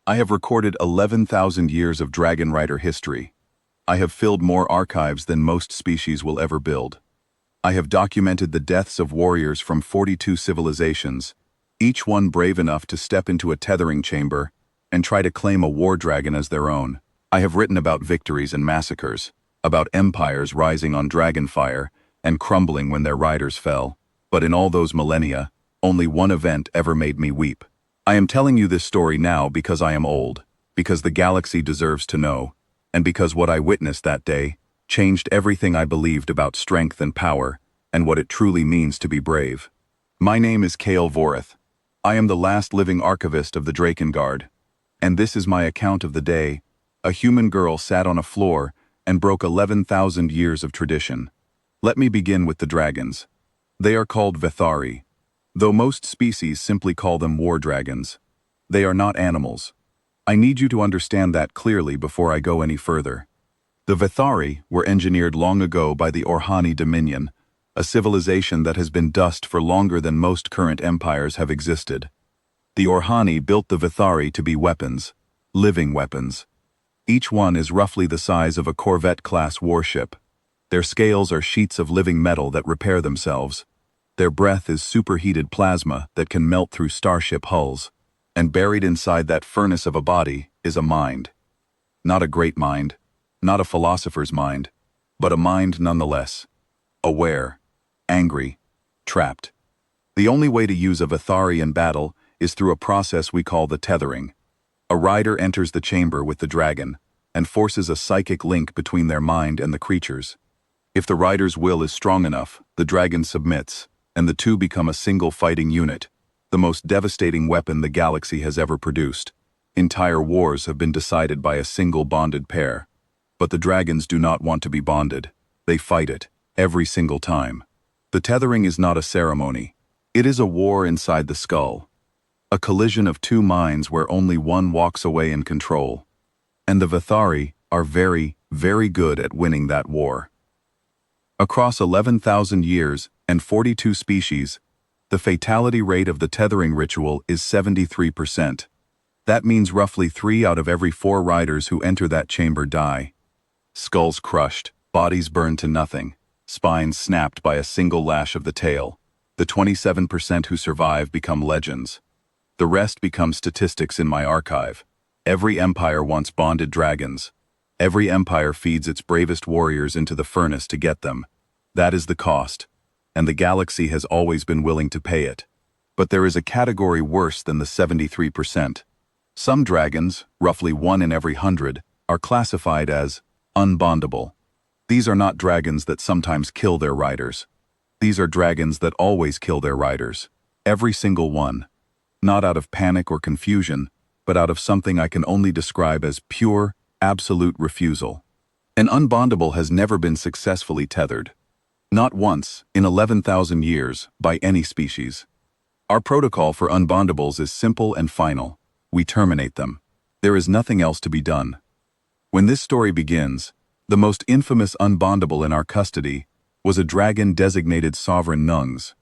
I have recorded 11,000 years of dragon rider history. I have filled more archives than most species will ever build. I have documented the deaths of warriors from 42 civilizations, each one brave enough to step into a tethering chamber and try to claim a war dragon as their own. I have written about victories and massacres, about empires rising on dragonfire and crumbling when their riders fell. But in all those millennia, only one event ever made me weep. I am telling you this story now because I am old, because the galaxy deserves to know, and because what I witnessed that day changed everything I believed about strength and power and what it truly means to be brave. My name is Kale Voreth. I am the last living archivist of the Drakenguard, and this is my account of the day a human girl sat on a floor and broke 11,000 years of tradition. Let me begin with the dragons. They are called Vethari, though most species simply call them war dragons. They are not animals. I need you to understand that clearly before I go any further. The Vethari were engineered long ago by the Orhani Dominion, a civilization that has been dust for longer than most current empires have existed. The Orhani built the Vethari to be weapons, living weapons. Each one is roughly the size of a Corvette-class warship. Their scales are sheets of living metal that repair themselves. Their breath is superheated plasma that can melt through starship hulls. And buried inside that furnace of a body is a mind. Not a great mind, not a philosopher's mind, but a mind nonetheless. Aware, angry, trapped. The only way to use a Vethari in battle is through a process we call the tethering. A rider enters the chamber with the dragon and forces a psychic link between their mind and the creatures. If the rider's will is strong enough, the dragon submits, and the two become a single fighting unit. The most devastating weapon the galaxy has ever produced. Entire wars have been decided by a single bonded pair. But the dragons do not want to be bonded. They fight it, every single time. The tethering is not a ceremony. It is a war inside the skull. A collision of two minds where only one walks away in control. And the Vethari are very, very good at winning that war. Across 11,000 years and 42 species, the fatality rate of the tethering ritual is 73%. That means roughly 3 out of every 4 riders who enter that chamber die. Skulls crushed, bodies burned to nothing, spines snapped by a single lash of the tail. The 27% who survive become legends. The rest become statistics in my archive. Every empire wants bonded dragons. Every empire feeds its bravest warriors into the furnace to get them. That is the cost. And the galaxy has always been willing to pay it. But there is a category worse than the 73%. Some dragons, roughly 1 in every 100, are classified as unbondable. These are not dragons that sometimes kill their riders. These are dragons that always kill their riders. Every single one. Not out of panic or confusion, but out of something I can only describe as pure, absolute refusal. An unbondable has never been successfully tethered. Not once, in 11,000 years, by any species. Our protocol for unbondables is simple and final. We terminate them. There is nothing else to be done. When this story begins, the most infamous unbondable in our custody was a dragon-designated sovereign Nungs.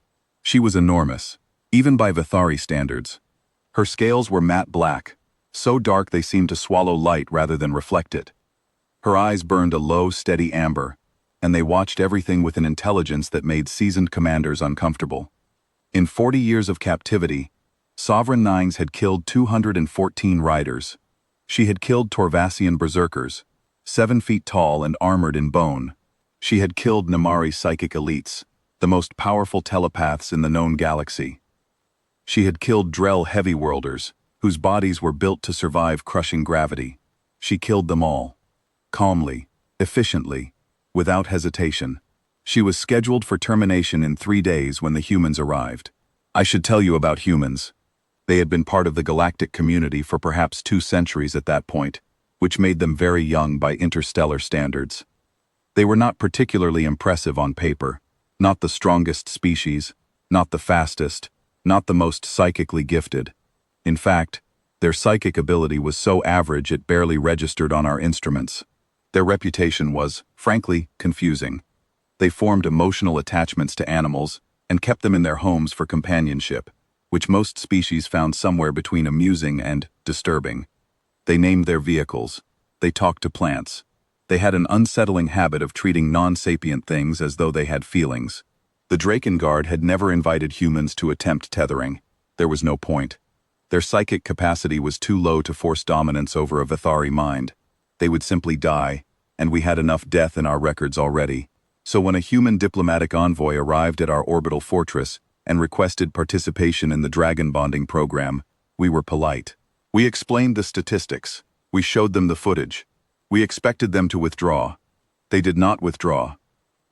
She was enormous, even by Vethari standards. Her scales were matte black, so dark they seemed to swallow light rather than reflect it. Her eyes burned a low, steady amber, and they watched everything with an intelligence that made seasoned commanders uncomfortable. In 40 years of captivity, Sovereign Nungs had killed 214 riders. She had killed Torvasian berserkers, 7 feet tall and armored in bone. She had killed Namari psychic elites, the most powerful telepaths in the known galaxy. She had killed Drell heavy worlders, whose bodies were built to survive crushing gravity. She killed them all. Calmly, efficiently, without hesitation. She was scheduled for termination in 3 days when the humans arrived. I should tell you about humans. They had been part of the galactic community for perhaps 2 centuries at that point, which made them very young by interstellar standards. They were not particularly impressive on paper, not the strongest species, not the fastest, not the most psychically gifted. In fact, their psychic ability was so average it barely registered on our instruments. Their reputation was, frankly, confusing. They formed emotional attachments to animals and kept them in their homes for companionship, which most species found somewhere between amusing and disturbing. They named their vehicles. They talked to plants. They had an unsettling habit of treating non-sapient things as though they had feelings. The drakenguard had never invited humans to attempt tethering. There was no point. Their psychic capacity was too low to force dominance over a Vithari mind. They would simply die, and we had enough death in our records already. So when a human diplomatic envoy arrived at our orbital fortress and requested participation in the dragon bonding program, we were polite. We explained the statistics. We showed them the footage. We expected them to withdraw. They did not withdraw.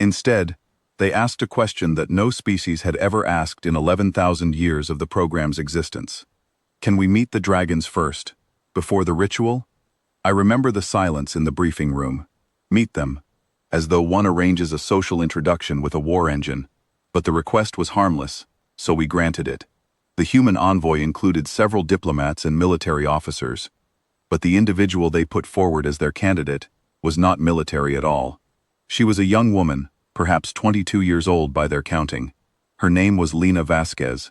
Instead, they asked a question that no species had ever asked in 11,000 years of the program's existence. Can we meet the dragons first, before the ritual? I remember the silence in the briefing room. Meet them, as though one arranges a social introduction with a war engine. But the request was harmless, so we granted it. The human envoy included several diplomats and military officers, but the individual they put forward as their candidate was not military at all. She was a young woman, perhaps 22 years old by their counting. Her name was Lina Vasquez.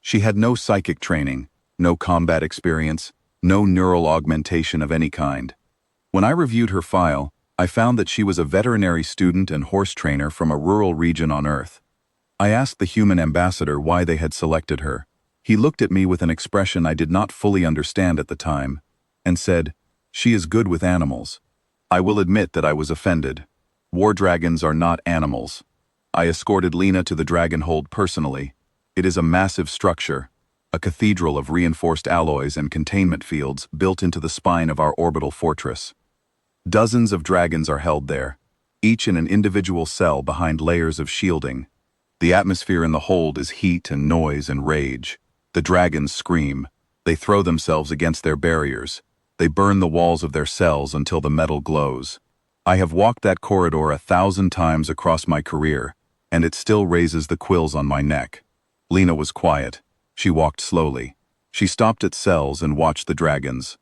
She had no psychic training, no combat experience, no neural augmentation of any kind. When I reviewed her file, I found that she was a veterinary student and horse trainer from a rural region on Earth. I asked the human ambassador why they had selected her. He looked at me with an expression I did not fully understand at the time, and said, "She is good with animals." I will admit that I was offended. War dragons are not animals. I escorted Lina to the dragon hold personally. It is a massive structure, a cathedral of reinforced alloys and containment fields built into the spine of our orbital fortress. Dozens of dragons are held there, each in an individual cell behind layers of shielding. The atmosphere in the hold is heat and noise and rage. The dragons scream. They throw themselves against their barriers. They burn the walls of their cells until the metal glows. I have walked that corridor 1,000 times across my career, and it still raises the quills on my neck. Lina was quiet. She walked slowly. She stopped at cells and watched the dragons.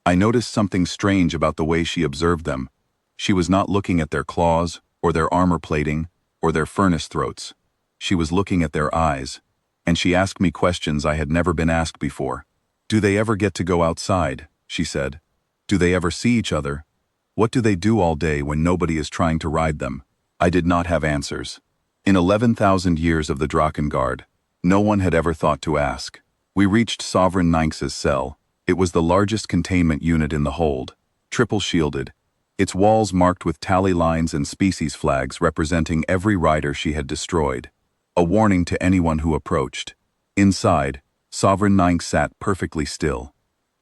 I noticed something strange about the way she observed them. She was not looking at their claws, or their armor plating, or their furnace throats. She was looking at their eyes, and she asked me questions I had never been asked before. "Do they ever get to go outside?" she said. "Do they ever see each other? What do they do all day when nobody is trying to ride them?" I did not have answers. In 11,000 years of the Drakenguard, no one had ever thought to ask. We reached Sovereign Ninx's cell. It was the largest containment unit in the hold, triple shielded, its walls marked with tally lines and species flags representing every rider she had destroyed, a warning to anyone who approached. Inside, Sovereign Ninx sat perfectly still.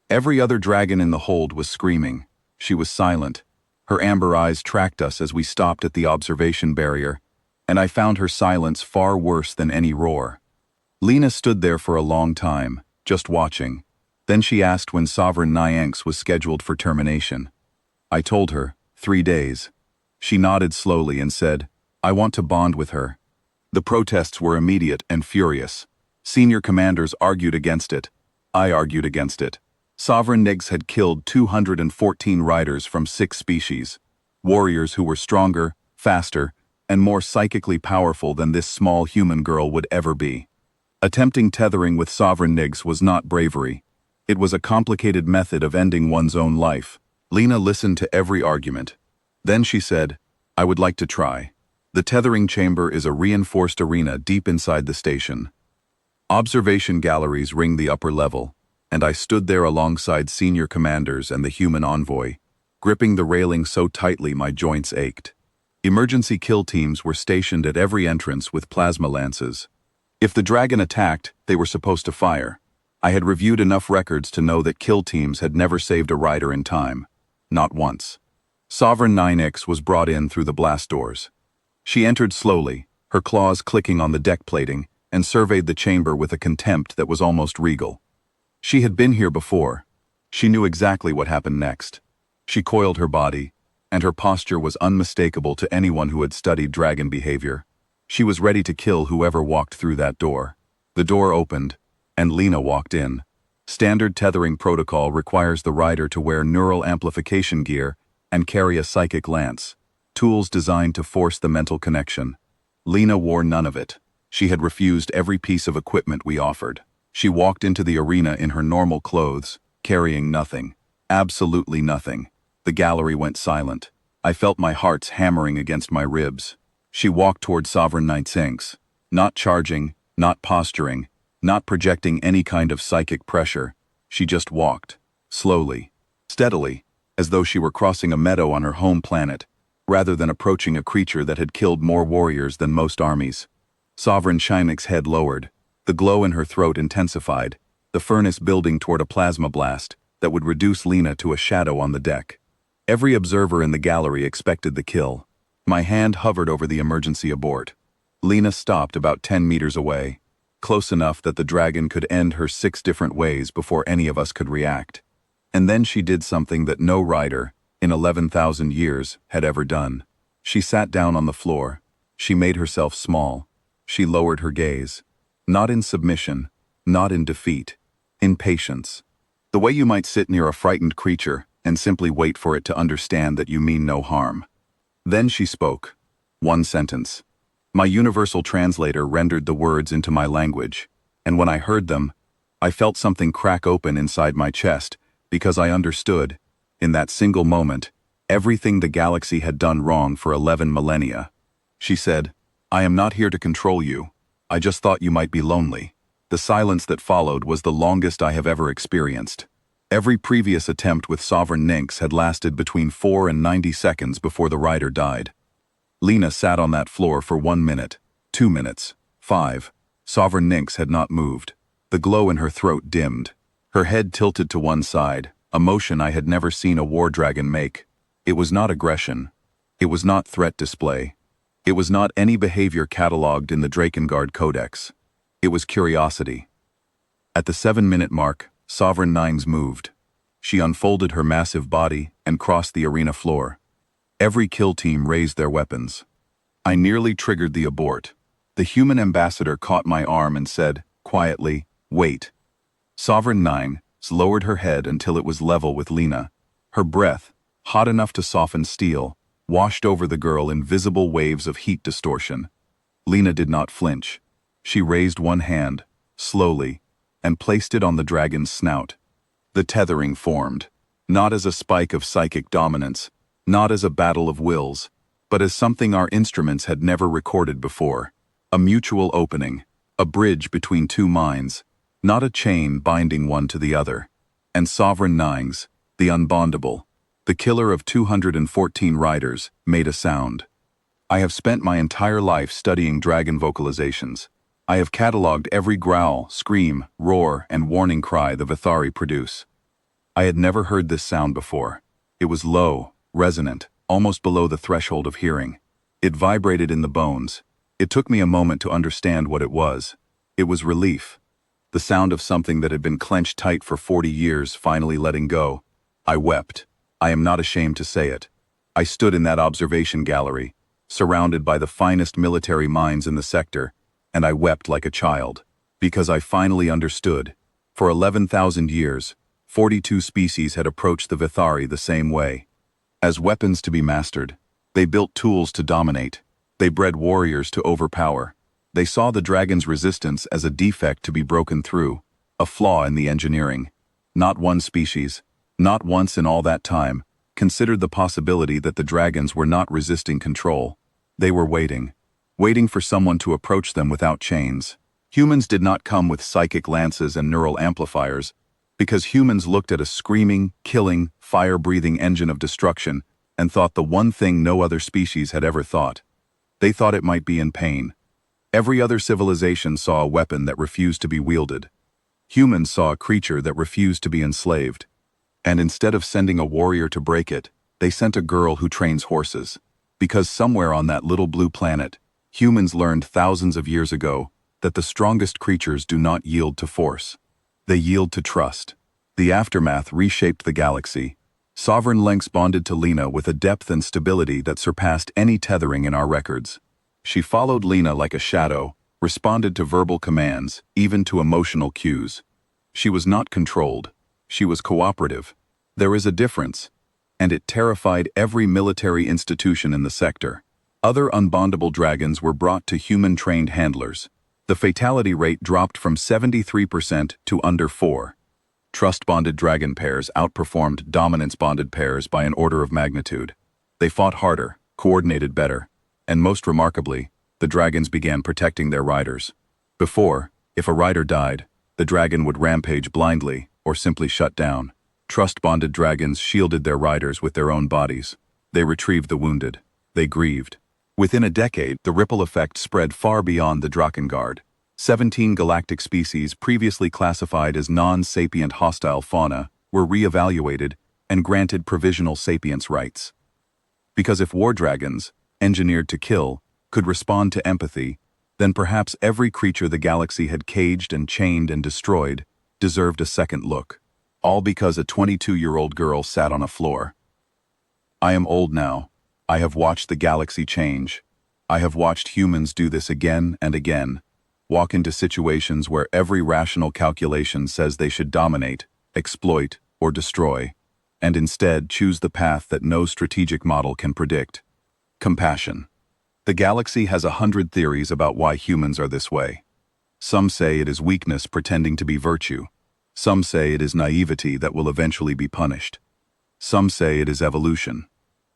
Every other dragon in the hold was screaming. She was silent. Her amber eyes tracked us as we stopped at the observation barrier, and I found her silence far worse than any roar. Lina stood there for a long time, just watching. Then she asked when Sovereign Ninx was scheduled for termination. I told her, 3 days. She nodded slowly and said, "I want to bond with her." The protests were immediate and furious. Senior commanders argued against it. I argued against it. Sovereign Ninx had killed 214 riders from 6 species, warriors who were stronger, faster, and more psychically powerful than this small human girl would ever be. Attempting tethering with Sovereign Ninx was not bravery. It was a complicated method of ending one's own life. Lina listened to every argument. Then she said, "I would like to try." The tethering chamber is a reinforced arena deep inside the station. Observation galleries ring the upper level, and I stood there alongside senior commanders and the human envoy, gripping the railing so tightly my joints ached. Emergency kill teams were stationed at every entrance with plasma lances. If the dragon attacked, they were supposed to fire. I had reviewed enough records to know that kill teams had never saved a rider in time. Not once. Sovereign Ninx was brought in through the blast doors. She entered slowly, her claws clicking on the deck plating, and surveyed the chamber with a contempt that was almost regal. She had been here before. She knew exactly what happened next. She coiled her body, and her posture was unmistakable to anyone who had studied dragon behavior. She was ready to kill whoever walked through that door. The door opened, and Lina walked in. Standard tethering protocol requires the rider to wear neural amplification gear and carry a psychic lance, tools designed to force the mental connection. Lina wore none of it. She had refused every piece of equipment we offered. She walked into the arena in her normal clothes, carrying nothing. Absolutely nothing. The gallery went silent. I felt my hearts hammering against my ribs. She walked toward Sovereign Knight Sinks, not charging, not posturing, not projecting any kind of psychic pressure. She just walked, slowly, steadily, as though she were crossing a meadow on her home planet, rather than approaching a creature that had killed more warriors than most armies. Sovereign Shynek's head lowered. The glow in her throat intensified, the furnace building toward a plasma blast that would reduce Lena to a shadow on the deck. Every observer in the gallery expected the kill. My hand hovered over the emergency abort. Lena stopped about 10 meters away, close enough that the dragon could end her 6 different ways before any of us could react. And then she did something that no rider, in 11,000 years, had ever done. She sat down on the floor. She made herself small. She lowered her gaze. Not in submission, not in defeat, in patience. The way you might sit near a frightened creature and simply wait for it to understand that you mean no harm. Then she spoke. One sentence. My universal translator rendered the words into my language, and when I heard them, I felt something crack open inside my chest because I understood, in that single moment, everything the galaxy had done wrong for 11 millennia. She said, "I am not here to control you. I just thought you might be lonely." The silence that followed was the longest I have ever experienced. Every previous attempt with Sovereign Nyx had lasted between 4 and 90 seconds before the rider died. Lena sat on that floor for 1 minute, 2 minutes, 5. Sovereign Nyx had not moved. The glow in her throat dimmed. Her head tilted to one side, a motion I had never seen a war dragon make. It was not aggression. It was not threat display. It was not any behavior catalogued in the Drakenguard Codex. It was curiosity. At the 7-minute mark, Sovereign Nyx moved. She unfolded her massive body and crossed the arena floor. Every kill team raised their weapons. I nearly triggered the abort. The human ambassador caught my arm and said, quietly, "Wait." Sovereign Nyx lowered her head until it was level with Lena. Her breath, hot enough to soften steel, washed over the girl in visible waves of heat distortion. Lena did not flinch. She raised one hand, slowly, and placed it on the dragon's snout. The tethering formed, not as a spike of psychic dominance, not as a battle of wills, but as something our instruments had never recorded before. A mutual opening, a bridge between two minds, not a chain binding one to the other. And Sovereign Nyx, the unbondable, the killer of 214 riders, made a sound. I have spent my entire life studying dragon vocalizations. I have catalogued every growl, scream, roar, and warning cry the Vithari produce. I had never heard this sound before. It was low, resonant, almost below the threshold of hearing. It vibrated in the bones. It took me a moment to understand what it was. It was relief. The sound of something that had been clenched tight for 40 years finally letting go. I wept. I am not ashamed to say it. I stood in that observation gallery, surrounded by the finest military minds in the sector, and I wept like a child, because I finally understood. For 11,000 years, 42 species had approached the Vithari the same way. As weapons to be mastered, they built tools to dominate. They bred warriors to overpower. They saw the dragon's resistance as a defect to be broken through, a flaw in the engineering. Not one species, not once in all that time, considered the possibility that the dragons were not resisting control. They were waiting for someone to approach them without chains. Humans did not come with psychic lances and neural amplifiers, because humans looked at a screaming, killing, fire-breathing engine of destruction and thought the one thing no other species had ever thought. They thought it might be in pain. Every other civilization saw a weapon that refused to be wielded. Humans saw a creature that refused to be enslaved. And instead of sending a warrior to break it, they sent a girl who trains horses. Because somewhere on that little blue planet, humans learned thousands of years ago that the strongest creatures do not yield to force. They yield to trust. The aftermath reshaped the galaxy. Sovereign Nyx bonded to Lena with a depth and stability that surpassed any tethering in our records. She followed Lena like a shadow, responded to verbal commands, even to emotional cues. She was not controlled. She was cooperative. There is a difference, and it terrified every military institution in the sector. Other unbondable dragons were brought to human-trained handlers. The fatality rate dropped from 73% to under 4%. Trust-bonded dragon pairs outperformed dominance-bonded pairs by an order of magnitude. They fought harder, coordinated better, and most remarkably, the dragons began protecting their riders. Before, if a rider died, the dragon would rampage blindly or simply shut down. Trust-bonded dragons shielded their riders with their own bodies. They retrieved the wounded. They grieved. Within a decade, the ripple effect spread far beyond the drakenguard. 17 galactic species previously classified as non-sapient hostile fauna were re-evaluated and granted provisional sapience rights. Because if war dragons, engineered to kill, could respond to empathy, then perhaps every creature the galaxy had caged and chained and destroyed deserved a second look. All because a 22-year-old girl sat on a floor. I am old now. I have watched the galaxy change. I have watched humans do this again and again, walk into situations where every rational calculation says they should dominate, exploit, or destroy, and instead choose the path that no strategic model can predict. Compassion. The galaxy has 100 theories about why humans are this way. Some say it is weakness pretending to be virtue. Some say it is naivety that will eventually be punished. Some say it is evolution.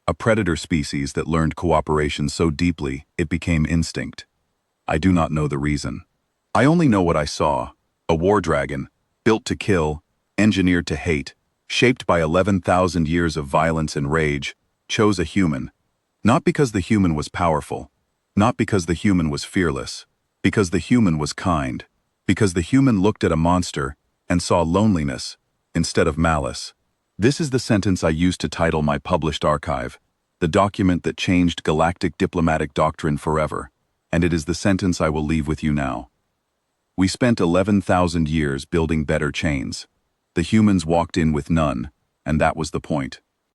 A predator species that learned cooperation so deeply it became instinct. I do not know the reason. I only know what I saw. A war dragon, built to kill, engineered to hate, shaped by 11,000 years of violence and rage, chose a human. Not because the human was powerful, not because the human was fearless, because the human was kind, because the human looked at a monster and saw loneliness instead of malice. This is the sentence I used to title my published archive, the document that changed galactic diplomatic doctrine forever, and it is the sentence I will leave with you now. We spent 11,000 years building better chains. The humans walked in with none, and that was the point.